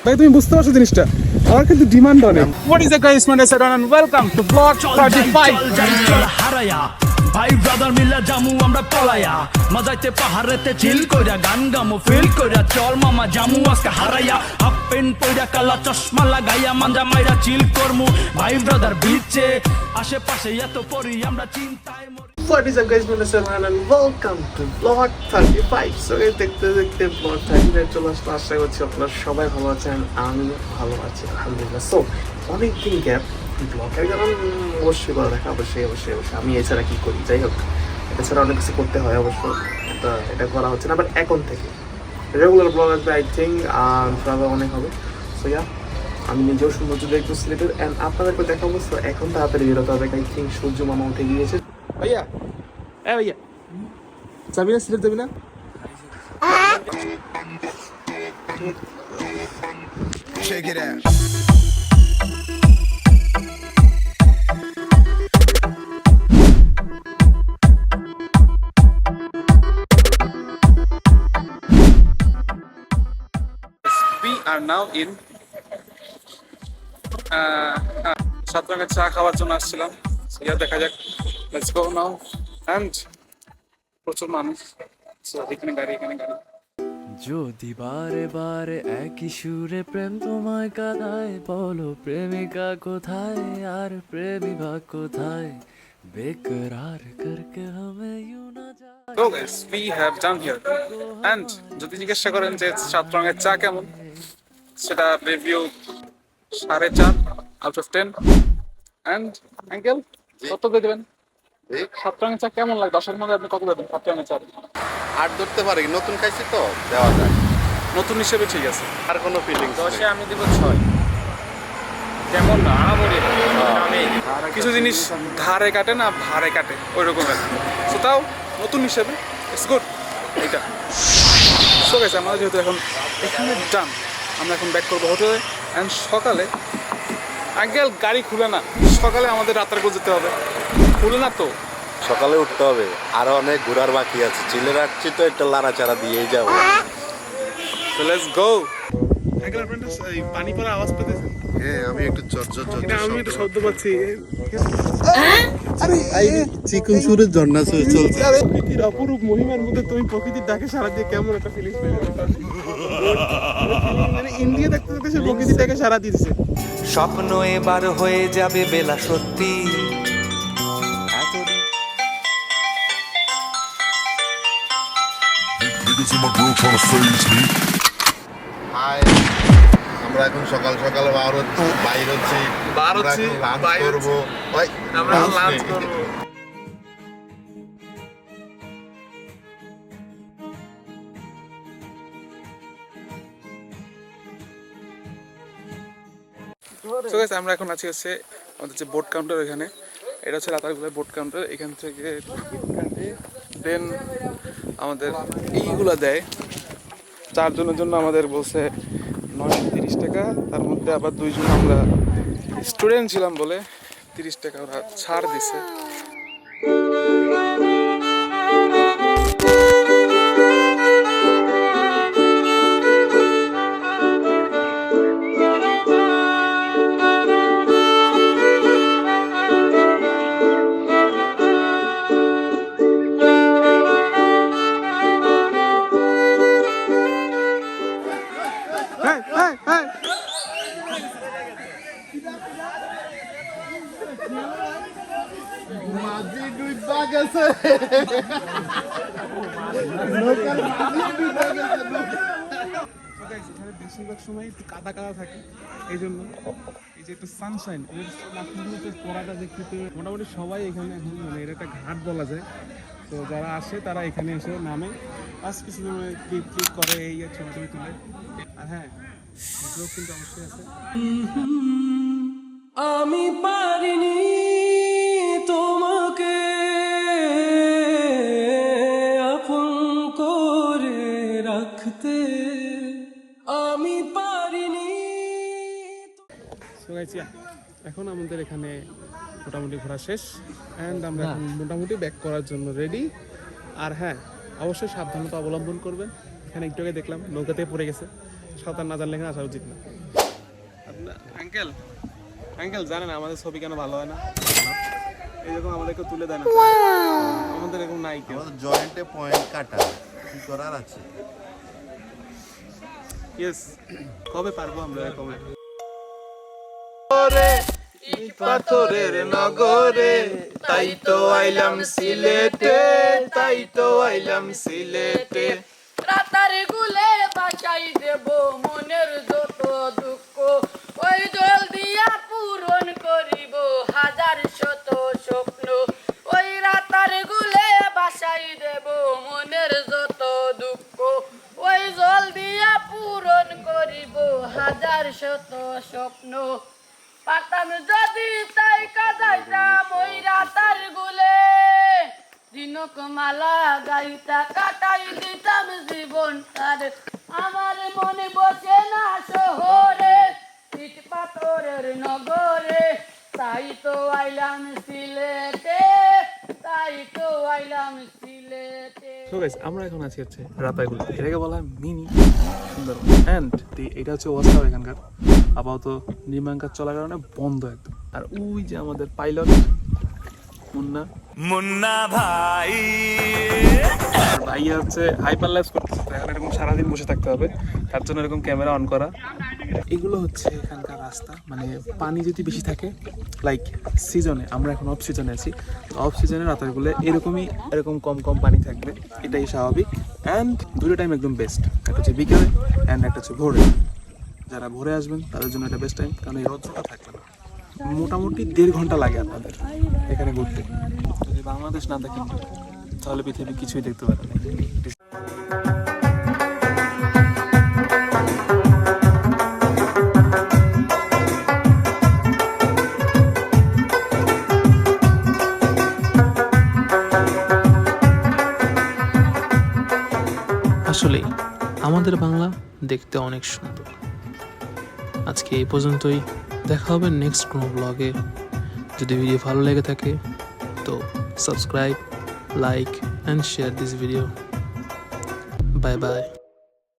ভাই তুমি বুঝতে পারছো জিনিসটা, আমার কিন্তু ডিমান্ড অনেক। What is the guys, man, and welcome to vlog 35. হারায়া ভাই ব্রাদার মিলা জামু আমরা পলায়া মজাইতে পাহাড়েতে চিল কইরা গান গামু ফিল কইরা চল মামা জামু আজকে হারায়া হাফ প্যান্ট পইরা কালা চশমা লাগাইয়া মাঞ্জা মাইরা চিল করমু ভাই ব্রাদার বিচে আশেপাশে এত পরি আমরা চিন্তায় মরি। What is up guys, and welcome to vlog 35. So guys, দেখতে দেখতে vlog 35 চলে আসলো। আশা করছি আপনারা সবাই ভালো আছেন, আমি ভালো আছি আলহামদুলিল্লাহ। সো অনেকদিন গ্যাপ ব্লগের, কারণ অবশ্যই করা দেখা অবশ্যই আমি এছাড়া কি করি, যাই হোক এছাড়া অনেক কিছু করতে হয় অবশ্য, এটা করা হচ্ছে না। বাট এখন থেকে রেগুলার ব্লগ আসবে আই থিঙ্ক, আর অনেক হবে। সো ইয়া, আমি নিজেও সৌন্দর্য একটু সিলেটের অ্যান্ড আপনাদেরকে দেখাবো। সো এখন তাড়াতাড়ি বেরোতে হবে, আই থিঙ্ক সূর্য মামা উঠে গিয়েছে। ভাইয়া ভাইয়া যাবি না সিলেট, যাবি না? Check it out. We are now in সাতরঙের চা খাওয়ার জন্য আসছিলাম। ইয়া দেখা যাক, লেটস গো নাও। এন্ড প্রচুর মানুষ, এখানে গাড়ি। যদি বারে বারে একই সুরে প্রেম তোমায় কাঁদায়, বলো প্রেমিকা কোথায় আর প্রেমিকা কোথায়, বেকরার করকে হমে ইউ না যায়। So guys, we have done here. And যদি জিজ্ঞাসা করেন যে সাতরঙের চা কেমন, সেটা review 4.5 out of 10. And uncle কত দিয়ে দেবেন? সাতরঙের চা কেমন লাগে? 10-এর মধ্যে আপনি কত দেবেন সাতরঙের চা? 8 ধরতে পারি, নতুন খাইছি তো দেওয়া যায়। নতুন হিসেবে ঠিক আছে। আর কোনো ফিলিংস 10-এ আমি দেব 6। কেমন না আড়াবড়ি আমি কিছু জিনিস ধারে কাটে না ভারে কাটে, ওই রকম আর কি। সো তাও নতুন হিসেবে ইটস গুড এইটা। সো গাইস, আমাদের যেহেতু এখন এখানে ডান, আমরা এখন ব্যাক করবো হোটেলে। অ্যান্ড সকালে আঙ্কেল গাড়ি খুলে না, সকালে আমাদের রাত্রে যেতে হবে, খুলে না তো। সকালে উঠতে হবে, আরো অনেক ঘোরার বাকি আছে। চিলে রাখছি তো একটা লাড়াচাড়া দিয়েই যাবো। So let's go. আঙ্কেল আপনারা এই পানি পড়ার আওয়াজ পেতেছেন? হ্যাঁ, আমি একটু চর্চা আমি একটু শব্দ পাচ্ছি। আরে চিকন সুরের ঝর্ণা চলছে। প্রকৃতির অপরূপ মহিমার মধ্যে তুমি প্রকৃতির ডাকে সারা দিয়ে কেমন একটা ফিলিংস পেলে? মানে ইন্ডিয়া দেখতে দেখতে সে প্রকৃতির ডাকে সারা দিচ্ছে। স্বপ্ন এবার হয়ে যাবে বেলা সত্যি। হাই, আমরা এখন সকাল সকাল বাইর হচ্ছি, লাঞ্চ করবো। আমরা লাঞ্চ করব। So guys, আমরা এখন আছি হচ্ছে আমাদের যে বোট কাউন্টার, এখানে এটা হচ্ছে রাতারগুলা বোট কাউন্টার। এখান থেকে দেন আমাদের এইগুলা দেয়। 4 জনের জন্য আমাদের বলছে 930 টাকা, তার মধ্যে আবার 2 জন আমরা স্টুডেন্ট ছিলাম বলে 30 টাকা ওরা ছাড় দিছে। বেশিরভাগ সময় একটু কাদা কাদা থাকে, এই জন্য এই যে একটু সানশাইন পড়াটা দেখতে মোটামুটি সবাই এখানে এখন মানে এটা একটা ঘাট বলা যায়। তো যারা আসে তারা এখানে এসে নামে, আজ কিছু ক্লিক করে, এই ছবি ছবি তুলে। আর হ্যাঁ, কিন্তু অবশ্যই আছে। আমি পারিনি তোমাকে আপন করে রাখতে, আমি পারিনি। এখন আমাদের এখানে মোটামুটি ঘোরা শেষ, অ্যান্ড আমরা এখন মোটামুটি ব্যাক করার জন্য রেডি। আর হ্যাঁ, অবশ্যই সাবধানতা অবলম্বন করবেন। এখানে একটু আগে দেখলাম নৌকাতে পড়ে গেছে, সাঁতার না জানলে এখানে আসা উচিত না। আঙ্কেল আঙ্কেল জানেন আমাদের ছবি কেন ভালো হয় না? এইরকম আমাদেরকে তুলে দেয় না, আমাদের এরকম নাই কেউ। জয়েন্টে পয়েন্ট কাটা কি করার আছে? ইয়েস, কবে পারবো আমরা কবে? পাথরের নগরে তাই তো আইলাম সিলেটে, তাই তো আইলাম সিলেটে। রাতার গুলে বাঁচাই দেব মনের যত দুঃখ, ওই জল দিয়া পূরণ করিব হাজার শত স্বপ্ন। ওই রাতার গুলে বাঁচাই দেব মনের যত দুঃখ, ওই জল দিয়া পূরণ করিব হাজার শত স্বপ্ন। পাতাম যদি তাই কাজাইতাম ওই রাতার গুলে, দিনক মালা গাইতা কাটাই দিতাম জীবনটার। আমার মনে বসে না শহরে, ইট পাথরের নগরে, তাই তো আইলাম সিলেটে, তাই তো আইলাম সিলেটে। সো গাইস আমরা এখন আছি হচ্ছে রাতারগুল, এটাকে বলা হয় মিনি সুন্দরবন। অ্যান্ড এটা হচ্ছে অবস্থা এখানকার আপাতত নির্মাণ কাজ চলার কারণে বন্ধ একদম। আর ওই যে আমাদের পাইলট মুন্না, মুন্না ভাই আর ভাইয়া হচ্ছে হাইপারলাইজ করতেছে, তো এখন এরকম সারাদিন বসে থাকতে হবে, তার জন্য এরকম ক্যামেরা অন করা। এগুলো হচ্ছে এখানকার রাস্তা, মানে পানি যদি বেশি থাকে লাইক সিজনে, আমরা এখন অফ সিজনে আছি, তো অফ সিজনে রাতারগুলো এরকম কম কম পানি থাকবে, এটাই স্বাভাবিক। অ্যান্ড দুটো টাইম একদম বেস্ট, একটা হচ্ছে বিকালে অ্যান্ড একটা হচ্ছে ভোরে। যারা ভোরে আসবেন তাদের জন্য এটা বেস্ট টাইম, কারণ এই রৌদ্রটা থাকবে না। মোটামুটি 1.5 ঘন্টা লাগে আপনাদের এখানে ঘুরতে। যদি বাংলাদেশ না দেখেন তাহলে পৃথিবী কিছুই দেখতে পারেন না। আসলেই আমাদের বাংলা দেখতে অনেক সুন্দর। আজকে এই পর্যন্তই, দেখা হবে নেক্সট কোনো ব্লগে। যদি ভিডিও ভালো লেগে থাকে তো subscribe, like and share this video. Bye bye.